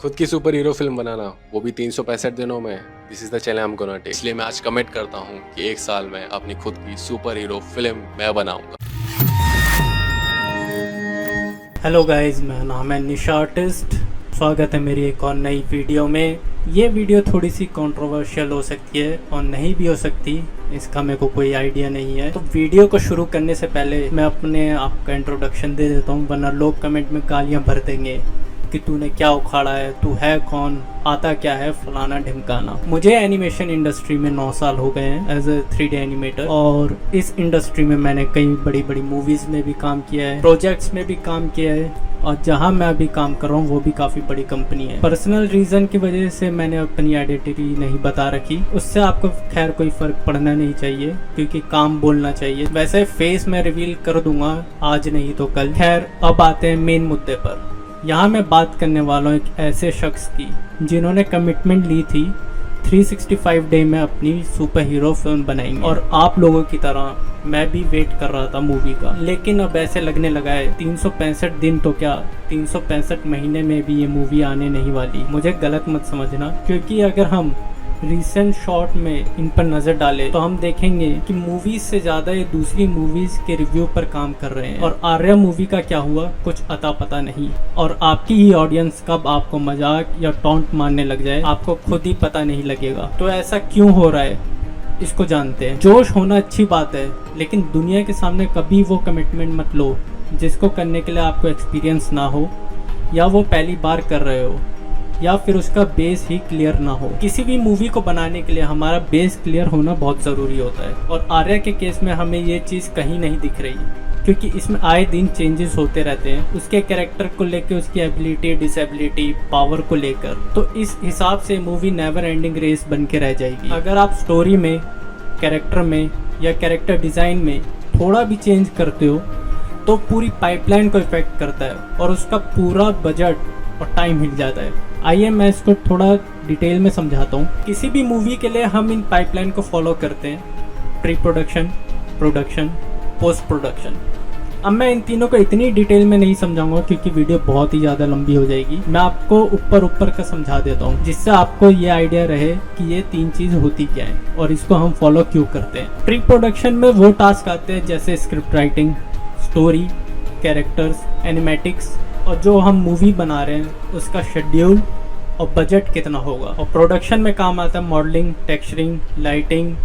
खुद की super hero film बनाना, वो भी 365 दिनों में। This is the challenge I am gonna take. इसलिए मैं आज कमिट करता हूँ कि एक साल में अपनी खुद की सुपर हीरो फिल्म मैं बनाऊंगा। हेलो गाइस, मेरा नाम है निशा आर्टिस्ट। स्वागत है मेरी एक और नई वीडियो में। ये वीडियो थोड़ी सी कंट्रोवर्शियल हो सकती है और नहीं भी हो सकती, इसका मेरे को कोई आइडिया नहीं है। तो वीडियो को शुरू करने से पहले मैं अपने आप का इंट्रोडक्शन दे देता हूँ, वरना लोग कमेंट में गालियाँ भर देंगे कि तूने क्या उखाड़ा है, तू है कौन, आता क्या है, फलाना ढिमकाना। मुझे एनिमेशन इंडस्ट्री में 9 साल हो गए हैं एज ए 3D एनिमेटर, और इस इंडस्ट्री में मैंने कई बड़ी बड़ी मूवीज में भी काम किया है, प्रोजेक्ट्स में भी काम किया है, और जहां मैं अभी काम कर रहा हूँ वो भी काफ़ी बड़ी कंपनी है। पर्सनल रीज़न की वजह से मैंने अपनी आइडेंटिटी नहीं बता रखी, उससे आपको खैर कोई फ़र्क पड़ना नहीं चाहिए, क्योंकि काम बोलना चाहिए। वैसे फेस मैं रिवील कर दूंगा आज नहीं तो कल। खैर, अब आते हैं मेन मुद्दे पर। यहाँ मैं बात करने वाला हूँ एक ऐसे शख्स की जिन्होंने कमिटमेंट ली थी 365 डे में अपनी सुपर हीरो फिल्म बनाएंगे, और आप लोगों की तरह मैं भी वेट कर रहा था मूवी का। लेकिन अब ऐसे लगने लगा है 365 दिन तो क्या, 365 महीने में भी ये मूवी आने नहीं वाली। मुझे गलत मत समझना, क्योंकि अगर हम रिसेंट शॉट में इन पर नज़र डालें तो हम देखेंगे कि मूवीज से ज़्यादा ये दूसरी मूवीज के रिव्यू पर काम कर रहे हैं। और आर्या मूवी का क्या हुआ कुछ अता पता नहीं, और आपकी ही ऑडियंस कब आपको मजाक या टॉन्ट मारने लग जाए आपको खुद ही पता नहीं लगेगा। तो ऐसा क्यों हो रहा है इसको जानते हैं। जोश होना अच्छी बात है, लेकिन दुनिया के सामने कभी वो कमिटमेंट मत लो जिसको करने के लिए आपको एक्सपीरियंस ना हो, या वो पहली बार कर रहे हो, या फिर उसका बेस ही क्लियर ना हो। किसी भी मूवी को बनाने के लिए हमारा बेस क्लियर होना बहुत ज़रूरी होता है, और आर्या के केस में हमें ये चीज़ कहीं नहीं दिख रही, क्योंकि इसमें आए दिन चेंजेस होते रहते हैं उसके कैरेक्टर को लेकर, उसकी एबिलिटी, डिसेबिलिटी, पावर को लेकर। तो इस हिसाब से मूवी नेवर एंडिंग रेस बन के रह जाएगी। अगर आप स्टोरी में, कैरेक्टर में या कैरेक्टर डिज़ाइन में थोड़ा भी चेंज करते हो तो पूरी पाइपलाइन को इफेक्ट करता है, और उसका पूरा बजट और टाइम हिल जाता है। आइए मैं इसको थोड़ा डिटेल में समझाता हूँ। किसी भी मूवी के लिए हम इन पाइपलाइन को फॉलो करते हैं: pre production, production, post production. अब मैं इन तीनों को इतनी डिटेल में नहीं समझाऊंगा क्योंकि वीडियो बहुत ही ज़्यादा लंबी हो जाएगी। मैं आपको ऊपर का समझा देता हूँ, जिससे आपको ये आइडिया रहे कि ये 3 चीज़ होती क्या है और इसको हम फॉलो क्यों करते हैं। प्री प्रोडक्शन में वो टास्क आते हैं जैसे स्क्रिप्ट राइटिंग, स्टोरी, कैरेक्टर्स, एनिमेटिक्स, और जो हम मूवी बना रहे हैं उसका शेड्यूल और बजट कितना होगा। और प्रोडक्शन में काम आता है मॉडलिंग, टेक्सचरिंग, लाइटिंग,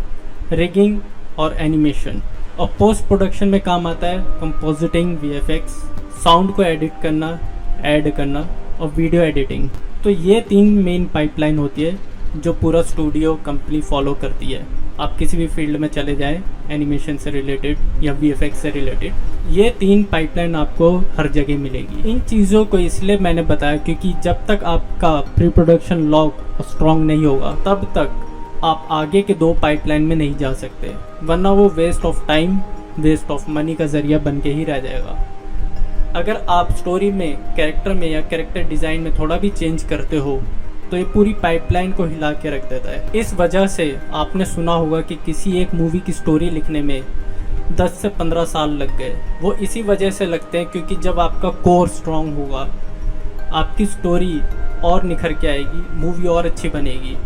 रिगिंग और एनिमेशन। और पोस्ट प्रोडक्शन में काम आता है कंपोजिटिंग, VFX, साउंड को एडिट करना, ऐड करना और वीडियो एडिटिंग। तो ये 3 मेन पाइपलाइन होती है जो पूरा स्टूडियो कंपनी फॉलो करती है। आप किसी भी फील्ड में चले जाएं, एनिमेशन से रिलेटेड या VFX से रिलेटेड, ये 3 पाइपलाइन आपको हर जगह मिलेगी। इन चीज़ों को इसलिए मैंने बताया क्योंकि जब तक आपका प्री प्रोडक्शन लॉक स्ट्रॉन्ग नहीं होगा तब तक आप आगे के 2 पाइपलाइन में नहीं जा सकते, वरना वो waste of time, waste of money का जरिया बन के ही रह जाएगा। अगर आप स्टोरी में, कैरेक्टर में या कैरेक्टर डिज़ाइन में थोड़ा भी चेंज करते हो तो ये पूरी पाइपलाइन को हिला के रख देता है। इस वजह से आपने सुना होगा कि किसी एक मूवी की स्टोरी लिखने में 10 से 15 साल लग गए। वो इसी वजह से लगते हैं क्योंकि जब आपका कोर स्ट्रांग होगा आपकी स्टोरी और निखर के आएगी, मूवी और अच्छी बनेगी।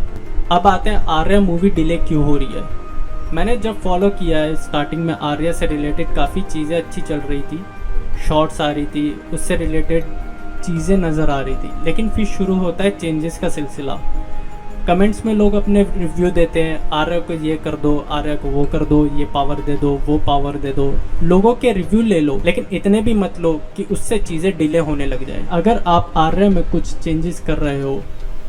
अब आते हैं आर्या मूवी डिले क्यों हो रही है। मैंने जब फॉलो किया है, स्टार्टिंग में आर्या से रिलेटेड काफ़ी चीज़ें अच्छी चल रही थी, शॉर्ट्स आ रही थी, उससे रिलेटेड चीज़ें नज़र आ रही थी, लेकिन फिर शुरू होता है चेंजेस का सिलसिला। कमेंट्स में लोग अपने रिव्यू देते हैं, आर्या को ये कर दो, आर्या को वो कर दो, ये पावर दे दो, वो पावर दे दो। लोगों के रिव्यू ले लो, लेकिन इतने भी मत लो कि उससे चीज़ें डिले होने लग जाए। अगर आप आर्या में कुछ चेंजेस कर रहे हो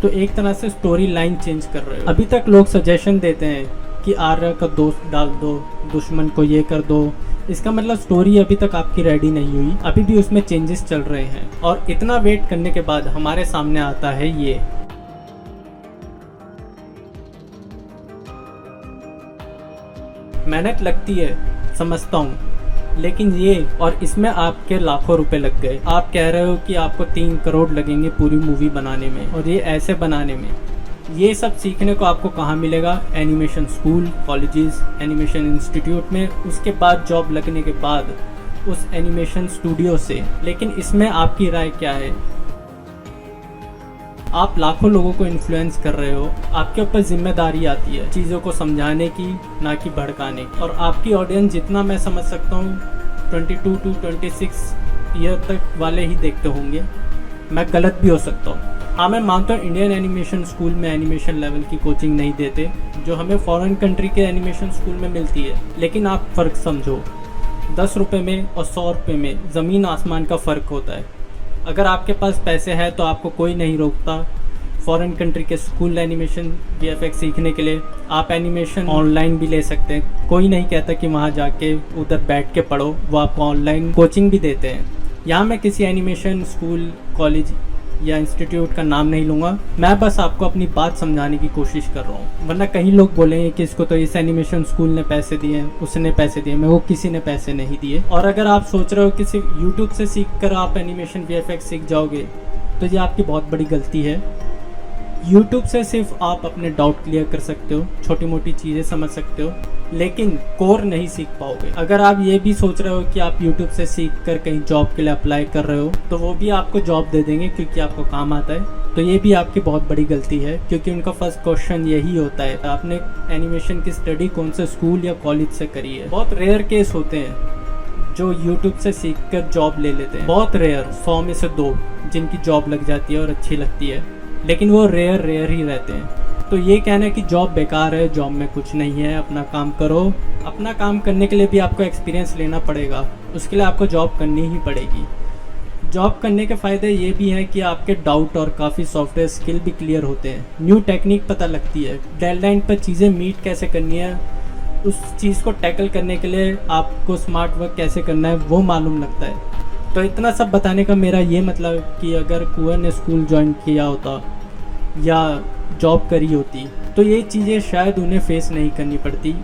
तो एक तरह से स्टोरी लाइन चेंज कर रहे हो। अभी तक लोग सजेशन देते हैं कि आर्या का दोस्त डाल दो, दुश्मन को ये कर दो, इसका मतलब स्टोरी अभी तक आपकी रेडी नहीं हुई, अभी भी उसमें चेंजेस चल रहे हैं। और इतना वेट करने के बाद हमारे सामने आता है ये। मेहनत लगती है, समझता हूँ, लेकिन ये और इसमें आपके लाखों रुपए लग गए। आप कह रहे हो कि आपको 3 करोड़ लगेंगे पूरी मूवी बनाने में, और ये ऐसे बनाने में। ये सब सीखने को आपको कहाँ मिलेगा? Animation school, colleges, animation institute में, उसके बाद जॉब लगने के बाद उस एनिमेशन स्टूडियो से। लेकिन इसमें आपकी राय क्या है? आप लाखों लोगों को इन्फ्लुएंस कर रहे हो, आपके ऊपर जिम्मेदारी आती है चीज़ों को समझाने की, ना कि भड़काने की। और आपकी ऑडियंस जितना मैं समझ सकता हूँ 22 to 26 ईयर तक वाले ही देखते होंगे। मैं गलत भी हो सकता हूँ। हाँ, मैं मानता हूँ इंडियन एनिमेशन स्कूल में एनिमेशन लेवल की कोचिंग नहीं देते जो हमें फॉरेन कंट्री के एनिमेशन स्कूल में मिलती है। लेकिन आप फ़र्क समझो, 10 रुपये में और 100 रुपये में ज़मीन आसमान का फ़र्क होता है। अगर आपके पास पैसे हैं तो आपको कोई नहीं रोकता फॉरेन कंट्री के स्कूल एनिमेशन VFX सीखने के लिए। आप एनिमेशन ऑनलाइन भी ले सकते हैं, कोई नहीं कहता कि वहाँ जाके उधर बैठ के पढ़ो, वो आपको ऑनलाइन कोचिंग भी देते हैं। यहाँ मैं किसी एनिमेशन स्कूल, कॉलेज या इंस्टीट्यूट का नाम नहीं लूँगा, मैं बस आपको अपनी बात समझाने की कोशिश कर रहा हूँ। वरना कहीं लोग बोलेंगे कि इसको तो इस एनिमेशन स्कूल ने पैसे दिए, उसने पैसे दिए। मैं वो किसी ने पैसे नहीं दिए। और अगर आप सोच रहे हो कि सिर्फ यूट्यूब से सीख कर आप एनिमेशन VFX सीख जाओगे तो ये आपकी बहुत बड़ी गलती है। यूट्यूब से सिर्फ आप अपने डाउट क्लियर कर सकते हो, छोटी मोटी चीज़ें समझ सकते हो, लेकिन कोर नहीं सीख पाओगे। अगर आप ये भी सोच रहे हो कि आप यूट्यूब से सीख कर कहीं जॉब के लिए अप्लाई कर रहे हो तो वो भी आपको जॉब दे देंगे क्योंकि आपको काम आता है, तो ये भी आपकी बहुत बड़ी गलती है। क्योंकि उनका फर्स्ट क्वेश्चन यही होता है, आपने एनिमेशन की स्टडी कौन से स्कूल या कॉलेज से करी है। बहुत रेयर केस होते हैं जो यूट्यूब से सीख कर जॉब ले लेते हैं, बहुत रेयर, 100 में से 2 जिनकी जॉब लग जाती है और अच्छी लगती है, लेकिन वो रेयर ही रहते हैं। तो ये कहना है कि जॉब बेकार है, जॉब में कुछ नहीं है, अपना काम करो। अपना काम करने के लिए भी आपको एक्सपीरियंस लेना पड़ेगा, उसके लिए आपको जॉब करनी ही पड़ेगी। जॉब करने के फ़ायदे ये भी हैं कि आपके डाउट और काफ़ी सॉफ्टवेयर स्किल भी क्लियर होते हैं, न्यू टेक्निक पता लगती है, डेडलाइन पर चीज़ें मीट कैसे करनी है, उस चीज़ को टैकल करने के लिए आपको स्मार्ट वर्क कैसे करना है वो मालूम लगता है। तो इतना सब बताने का मेरा ये मतलब कि अगर कुंवर ने स्कूल ज्वाइन किया होता या जॉब करी होती तो ये चीज़ें शायद उन्हें फेस नहीं करनी पड़ती।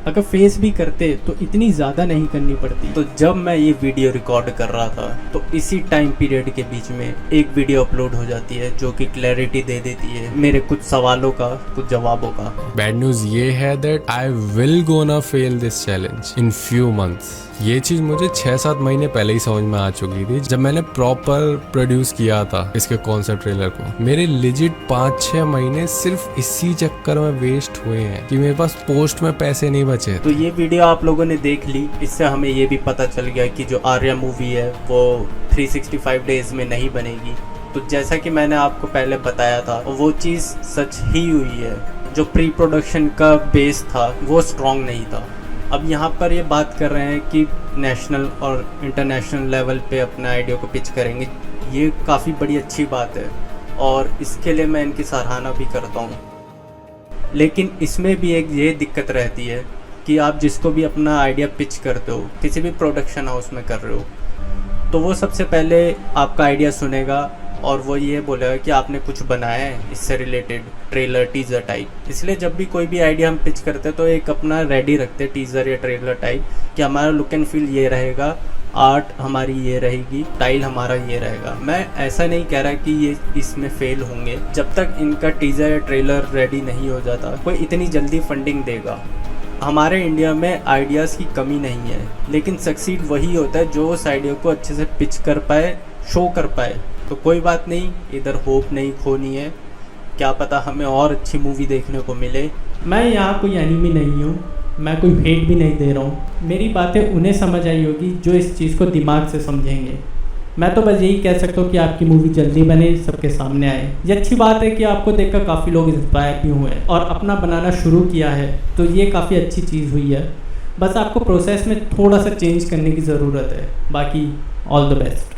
अगर फेस भी करते तो इतनी ज़्यादा नहीं करनी पड़ती। तो जब मैं ये वीडियो रिकॉर्ड कर रहा था तो इसी टाइम पीरियड के बीच में एक वीडियो अपलोड हो जाती है जो कि क्लैरिटी दे देती है मेरे कुछ सवालों का, कुछ जवाबों का। बैड न्यूज ये है that I will gonna fail this challenge in few months. ये चीज मुझे 6-7 महीने पहले ही समझ में आ चुकी थी जब मैंने प्रॉपर प्रोड्यूस किया था इसके कॉन्सेप्ट ट्रेलर को। मेरे लिजिट 5-6 महीने सिर्फ इसी चक्कर में वेस्ट हुए हैं कि मेरे पास पोस्ट में पैसे नहीं बचे। तो ये वीडियो आप लोगों ने देख ली, इससे हमें ये भी पता चल गया कि जो आर्या मूवी है वो 365 डेज में नहीं बनेगी। तो जैसा कि मैंने आपको पहले बताया था वो चीज़ सच ही हुई है। जो प्री प्रोडक्शन का बेस था वो स्ट्रॉन्ग नहीं था। अब यहाँ पर ये बात कर रहे हैं कि नेशनल और इंटरनेशनल लेवल पे अपना आइडिया को पिच करेंगे, ये काफ़ी बड़ी अच्छी बात है और इसके लिए मैं इनकी सराहना भी करता हूँ। लेकिन इसमें भी एक ये दिक्कत रहती है कि आप जिसको भी अपना आइडिया पिच करते हो, किसी भी प्रोडक्शन हाउस में कर रहे हो, तो वो सबसे पहले आपका आइडिया सुनेगा और वो ये बोलेगा कि आपने कुछ बनाया है इससे रिलेटेड, ट्रेलर टीज़र टाइप। इसलिए जब भी कोई भी आइडिया हम पिच करते तो एक अपना रेडी रखते टीज़र या ट्रेलर टाइप कि हमारा लुक एंड फील ये रहेगा, आर्ट हमारी ये रहेगी, स्टाइल हमारा ये रहेगा। मैं ऐसा नहीं कह रहा कि ये इसमें फेल होंगे। जब तक इनका टीज़र या ट्रेलर रेडी नहीं हो जाता कोई इतनी जल्दी फंडिंग देगा। हमारे इंडिया में आइडियाज़ की कमी नहीं है, लेकिन सक्सीड वही होता है जो उस आइडिया को अच्छे से पिच कर पाए, शो कर पाए। तो कोई बात नहीं, इधर होप नहीं खोनी है, क्या पता हमें और अच्छी मूवी देखने को मिले। मैं यहाँ कोई एनिमी नहीं हूँ, मैं कोई हेट भी नहीं दे रहा हूँ। मेरी बातें उन्हें समझ आई होगी जो इस चीज़ को दिमाग से समझेंगे। मैं तो बस यही कह सकता हूँ कि आपकी मूवी जल्दी बने, सबके सामने आए। ये अच्छी बात है कि आपको देखकर काफ़ी लोग इंस्पायर भी हुए और अपना बनाना शुरू किया है, तो ये काफ़ी अच्छी चीज़ हुई है। बस आपको प्रोसेस में थोड़ा सा चेंज करने की ज़रूरत है। बाकी ऑल द बेस्ट।